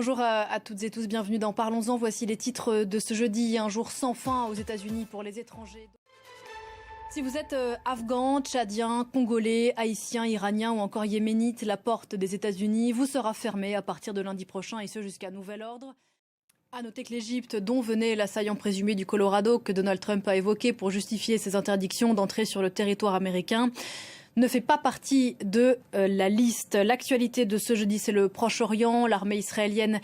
Bonjour à toutes et tous, bienvenue dans Parlons-en. Voici les titres de ce jeudi, un jour sans fin aux États-Unis pour les étrangers. Si vous êtes afghan, tchadien, congolais, haïtien, iranien ou encore yéménite, la porte des États-Unis vous sera fermée à partir de lundi prochain et ce jusqu'à nouvel ordre. À noter que l'Égypte, dont venait l'assaillant présumé du Colorado que Donald Trump a évoqué pour justifier ses interdictions d'entrer sur le territoire américain, ne fait pas partie de la liste. L'actualité de ce jeudi, c'est le Proche-Orient. L'armée israélienne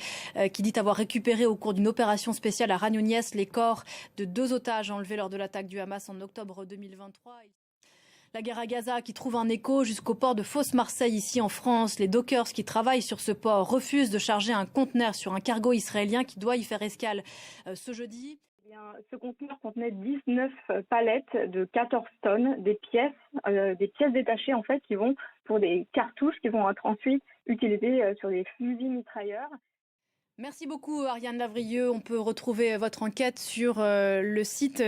qui dit avoir récupéré au cours d'une opération spéciale à Khan Younis les corps de 2 otages enlevés lors de l'attaque du Hamas en octobre 2023. La guerre à Gaza qui trouve un écho jusqu'au port de Fos-Marseille ici en France. Les dockers qui travaillent sur ce port refusent de charger un conteneur sur un cargo israélien qui doit y faire escale ce jeudi. Ce conteneur contenait 19 palettes de 14 tonnes, des pièces détachées en fait qui vont pour des cartouches qui vont être ensuite utilisées sur des fusils mitrailleurs. Merci beaucoup Ariane Lavrieux. On peut retrouver votre enquête sur le site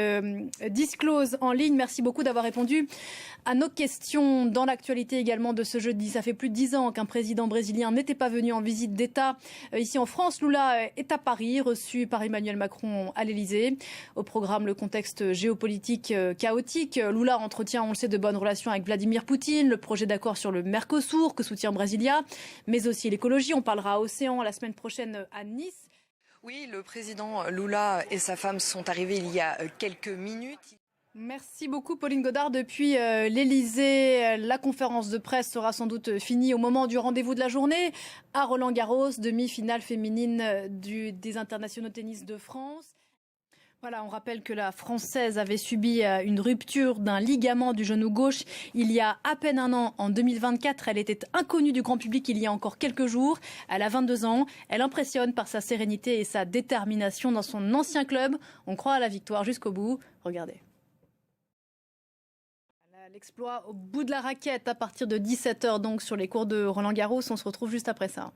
Disclose en ligne. Merci beaucoup d'avoir répondu à nos questions. Dans l'actualité également de ce jeudi, ça fait plus de 10 ans qu'un président brésilien n'était pas venu en visite d'État ici en France. Lula est à Paris, reçu par Emmanuel Macron à l'Élysée. Au programme, le contexte géopolitique chaotique. Lula entretient, on le sait, de bonnes relations avec Vladimir Poutine, le projet d'accord sur le Mercosur que soutient Brasilia, mais aussi l'écologie. On parlera océan la semaine prochaine à Nice. Oui, le président Lula et sa femme sont arrivés il y a quelques minutes. Merci beaucoup Pauline Godard. Depuis l'Élysée, la conférence de presse sera sans doute finie au moment du rendez-vous de la journée à Roland-Garros, demi-finale féminine des internationaux tennis de France. Voilà, on rappelle que la Française avait subi une rupture d'un ligament du genou gauche il y a à peine un an, en 2024. Elle était inconnue du grand public il y a encore quelques jours. Elle a 22 ans. Elle impressionne par sa sérénité et sa détermination dans son ancien club. On croit à la victoire jusqu'au bout. Regardez. L'exploit au bout de la raquette à partir de 17h donc sur les cours de Roland-Garros. On se retrouve juste après ça.